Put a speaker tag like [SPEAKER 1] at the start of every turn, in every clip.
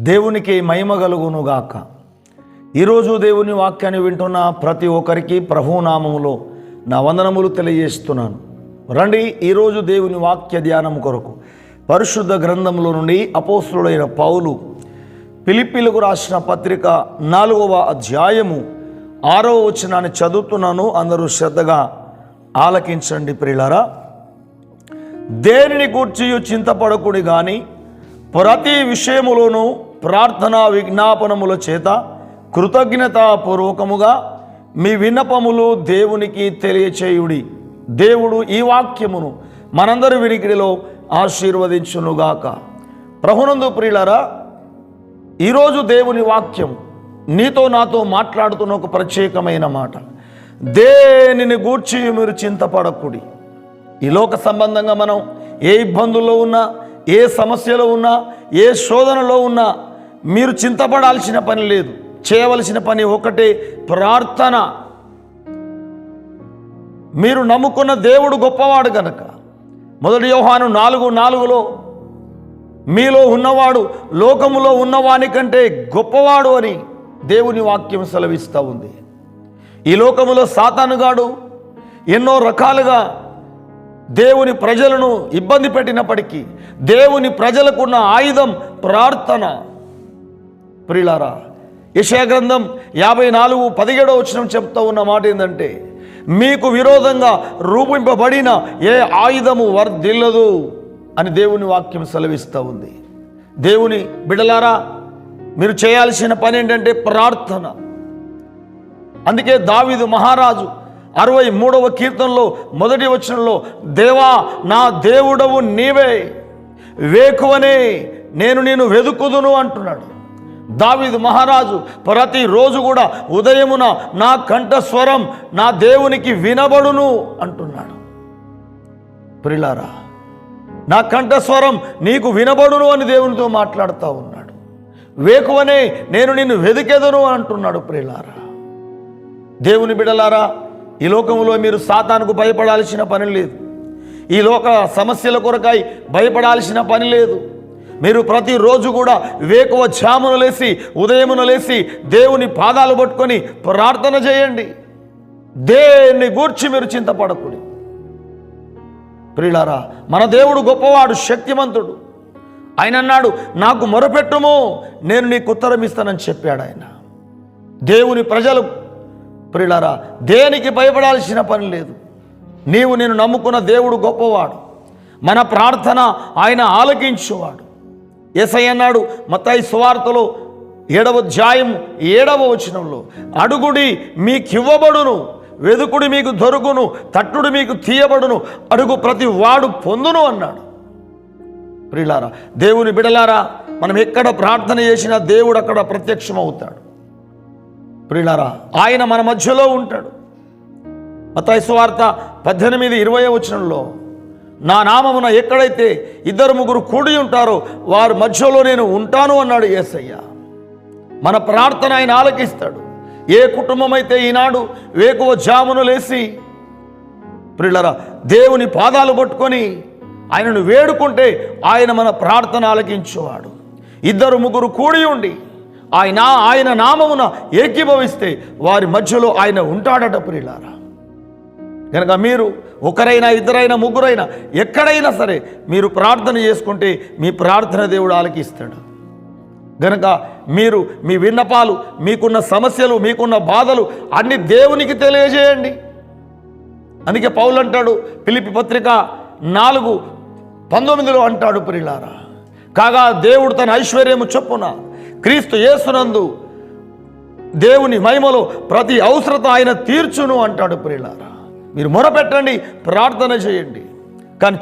[SPEAKER 1] దేవునికి మహిమ కలుగునుగాక. ఈరోజు దేవుని వాక్యాన్ని వింటున్న ప్రతి ఒక్కరికి ప్రభునామములో నా వందనములు తెలియజేస్తున్నాను. రండి, ఈరోజు దేవుని వాక్య ధ్యానం కొరకు పరిశుద్ధ గ్రంథంలో నుండి అపోస్తలుడైన పౌలు ఫిలిప్పీలకు రాసిన పత్రిక 4వ అధ్యాయము 6వ వచనాన్ని చదువుతున్నాను. అందరూ శ్రద్ధగా ఆలకించండి. ప్రియులారా, దేనిని గూర్చి చింతపడకుడి గాని ప్రతి విషయములోనూ ప్రార్థనా విజ్ఞాపనముల చేత కృతజ్ఞతాపూర్వకముగా మీ విన్నపములు దేవునికి తెలియచేయుడి. దేవుడు ఈ వాక్యమును మనందరి వినికిడిలో ఆశీర్వదించునుగాక. ప్రభునందు ప్రియులారా, ఈరోజు దేవుని వాక్యం నీతో నాతో మాట్లాడుతున్న ఒక ప్రత్యేకమైన మాట. దేనిని గూర్చి మీరు చింతపడకుడి. ఈ లోక సంబంధంగా మనం ఏ ఇబ్బందుల్లో ఉన్నా, ఏ సమస్యలో ఉన్నా, ఏ శోధనలో ఉన్నా మీరు చింతపడాల్సిన పని లేదు. చేయవలసిన పని ఒకటే, ప్రార్థన. మీరు నమ్ముకున్న దేవుడు గొప్పవాడు గనక 1 యోహాను 4:4 మీలో ఉన్నవాడు లోకములో ఉన్నవాని కంటే గొప్పవాడు అని దేవుని వాక్యం సెలవిస్తూ ఉంది. ఈ లోకములో సాతానుగాడు ఎన్నో రకాలుగా దేవుని ప్రజలను ఇబ్బంది పెట్టినప్పటికీ దేవుని ప్రజలకున్న ఆయుధం ప్రార్థన. ప్రియులారా, యెషయా గ్రంథం 54:17 వచనం చెప్తూ ఉన్న మాట ఏంటంటే, మీకు విరోధంగా రూపింపబడిన ఏ ఆయుధము వర్ధిల్లదు అని దేవుని వాక్యం సెలవిస్తూ ఉంది. దేవుని బిడ్డలారా, మీరు చేయాల్సిన పని ఏంటంటే ప్రార్థన. అందుకే దావీదు మహారాజు 63వ కీర్తనలో 1వ వచనంలో, దేవా నా దేవుడవు నీవే, వేకువనే నేను నిన్ను వెదుకుదును అంటున్నాడు. దావీదు మహారాజు ప్రతిరోజు కూడా ఉదయమున నా కంఠస్వరం నా దేవునికి వినబడును అంటున్నాడు. ప్రియులారా, నా కంఠస్వరం నీకు వినబడును అని దేవునితో మాట్లాడుతూ ఉన్నాడు. వేకువనే నేను నిన్ను వెదికెదను అంటున్నాడు. ప్రియులారా, దేవుని బిడ్డలారా, ఈ లోకంలో మీరు సాతానుకు భయపడాల్సిన పని లేదు. ఈ లోక సమస్యల కొరకై భయపడాల్సిన పని లేదు. మీరు ప్రతిరోజు కూడా వేకువ జామున లేసి, ఉదయమున లేసి దేవుని పాదాలు పట్టుకొని ప్రార్థన చేయండి. దేన్ని గూర్చి మీరు చింతపడకూడదు. ప్రియులారా, మన దేవుడు గొప్పవాడు, శక్తిమంతుడు. ఆయన అన్నాడు, నాకు మొరపెట్టుము నేను నీకు ఉత్తరం ఇస్తానని చెప్పాడు ఆయన. దేవుని ప్రజలు ప్రియులారా, దేనికి భయపడాల్సిన పని లేదు. నీవు నేను నమ్ముకున్న దేవుడు గొప్పవాడు. మన ప్రార్థన ఆయన ఆలకించువాడు. యేసయ్య అన్నాడు మత్తయి సువార్తలో 7వ అధ్యాయం 7వ వచనంలో, అడుగుడి మీకివ్వబడును, వెదుకుడి మీకు దొరుకును, తట్టుడు మీకు తీయబడును, అడుగు ప్రతి వాడు పొందును అన్నాడు. ప్రియులారా, దేవుని బిడలారా, మనం ఎక్కడ ప్రార్థన చేసినా దేవుడు అక్కడ ప్రత్యక్షమవుతాడు. ప్రియులారా, ఆయన మన మధ్యలో ఉంటాడు. మత్తయి సువార్త 18:20 వచనంలో, నా నామమున ఎక్కడైతే 2-3 కూడి ఉంటారో వారి మధ్యలో నేను ఉంటాను అన్నాడు యేసయ్య. మన ప్రార్థన ఆయన ఆలకిస్తాడు. ఏ కుటుంబం అయితే ఈనాడు వేకువ జామున లేసి ప్రియులారా దేవుని పాదాలు పట్టుకొని ఆయనను వేడుకుంటే ఆయన మన ప్రార్థన ఆలకించేవాడు. 2-3 కూడి ఉండి ఆయన నామమున ఏకీభవిస్తే వారి మధ్యలో ఆయన ఉంటాడట. ప్రియులారా, కనుక మీరు ఒకరైనా, ఇద్దరైనా, ముగ్గురైనా, ఎక్కడైనా సరే మీరు ప్రార్థన చేసుకుంటే మీ ప్రార్థన దేవుడు ఆలకిస్తాడు. కనుక మీరు మీ విన్నపాలు, మీకున్న సమస్యలు, మీకున్న బాధలు అన్ని దేవునికి తెలియజేయండి. అందుకే పౌలు అంటాడు ఫిలిప్పీ పత్రిక 4:19 అంటాడు, ప్రియులారా, కాగా దేవుడు తన ఐశ్వర్యము చొప్పున క్రీస్తు యేసునందు దేవుని మహిమలో ప్రతి అవసరత ఆయన తీర్చును అంటాడు. ప్రియులారా, మీరు మొరపెట్టండి, ప్రార్థన చేయండి, కానీ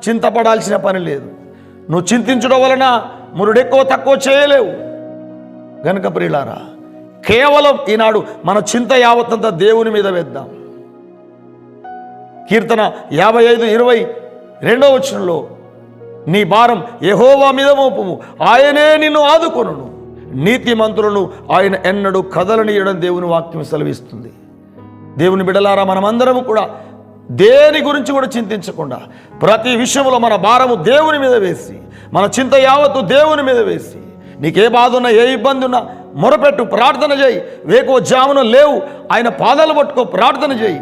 [SPEAKER 1] చింతపడాల్సిన పని లేదు. నువ్వు చింతించడం వలన మురుడు ఎక్కువ తక్కువ చేయలేవు. కనుక ప్రియులారా, కేవలం ఈనాడు మన చింత యావత్తంతా దేవుని మీద వేద్దాం. కీర్తన 55:22 వచనంలో, నీ భారం యెహోవా మీద మోపుము, ఆయనే నిన్ను ఆదుకొనును, నీతిమంతులను ఆయన ఎన్నడూ కదలనీయడం దేవుని వాక్యం సెలవిస్తుంది. దేవుని బిడ్డలారా, మనమందరము కూడా దేని గురించి కూడా చింతించకుండా ప్రతి విషయంలో మన భారము దేవుని మీద వేసి, మన చింత యావత్తు దేవుని మీద వేసి, నీకే బాధ ఉన్నా, ఏ ఇబ్బంది ఉన్నా మొరపెట్టు, ప్రార్థన చేయి. వేకో జామున లేవు, ఆయన పాదాలు పట్టుకో, ప్రార్థన చేయి.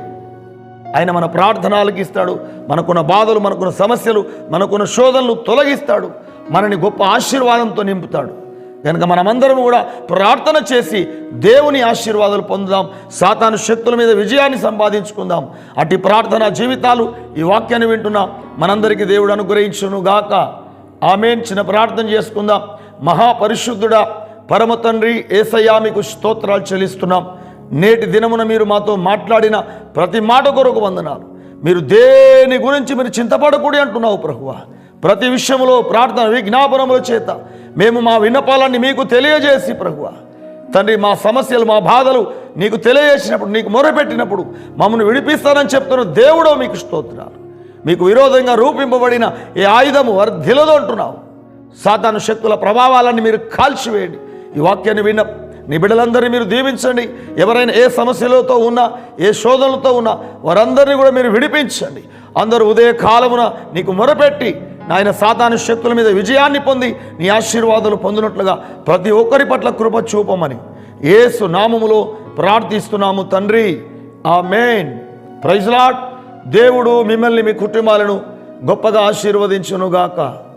[SPEAKER 1] ఆయన మన ప్రార్థన ఆలకిస్తాడు. మనకున్న బాధలు, మనకున్న సమస్యలు, మనకున్న శోధనలు తొలగిస్తాడు. మనని గొప్ప ఆశీర్వాదంతో నింపుతాడు. కనుక మనమందరం కూడా ప్రార్థన చేసి దేవుని ఆశీర్వాదాలు పొందుదాం. సాతాను శక్తుల మీద విజయాన్ని సంపాదించుకుందాం. అట్టి ప్రార్థనా జీవితాలు ఈ వాక్యాన్ని వింటున్నా మనందరికీ దేవుడు అనుగ్రహించును గాక. ఆమేన్. చిన్న ప్రార్థన చేసుకుందాం. మహాపరిశుద్ధుడా, పరమ తండ్రి యేసయ్యా, మీకు స్తోత్రాలు చెల్లిస్తున్నాం. నేటి దినమున మీరు మాతో మాట్లాడిన ప్రతి మాట కొరకు వందనాలు. మీరు దేని గురించి మీరు చింతపడకూడదు అంటున్నావు ప్రభువా. ప్రతి విషయంలో ప్రార్థన విజ్ఞాపనముల చేత మేము మా విన్నపాలన్నీ మీకు తెలియజేసి ప్రభువా తండ్రి, మా సమస్యలు, మా బాధలు నీకు తెలియజేసినప్పుడు, నీకు మొరపెట్టినప్పుడు మమ్మల్ని విడిపిస్తానని చెప్తున్న దేవుడో మీకు స్తోత్రాలు. మీకు విరోధంగా రూపింపబడిన ఏ ఆయుధము వర్ధిల్లదు అంటున్నావు. సాతాను శక్తుల ప్రభావాలన్నీ మీరు కాల్చివేయండి. ఈ వాక్యాన్ని విన్న నీ బిడ్డలందరినీ మీరు దీవించండి. ఎవరైనా ఏ సమస్యలతో ఉన్నా, ఏ శోధనలతో ఉన్నా వారందరినీ కూడా మీరు విడిపించండి. అందరూ ఉదయ కాలమున నీకు మొరపెట్టి నాయన సాతాను శక్తుల మీద విజయాన్ని పొంది నీ ఆశీర్వాదాలు పొందినట్లుగా ప్రతి ఒక్కరి పట్ల కృప చూపమని యేసు నామములో ప్రార్థిస్తున్నాము తండ్రి. ఆమేన్. Praise Lord. దేవుడు మిమ్మల్ని, మీ కుటుంబాలను గొప్పగా ఆశీర్వదించునుగాక.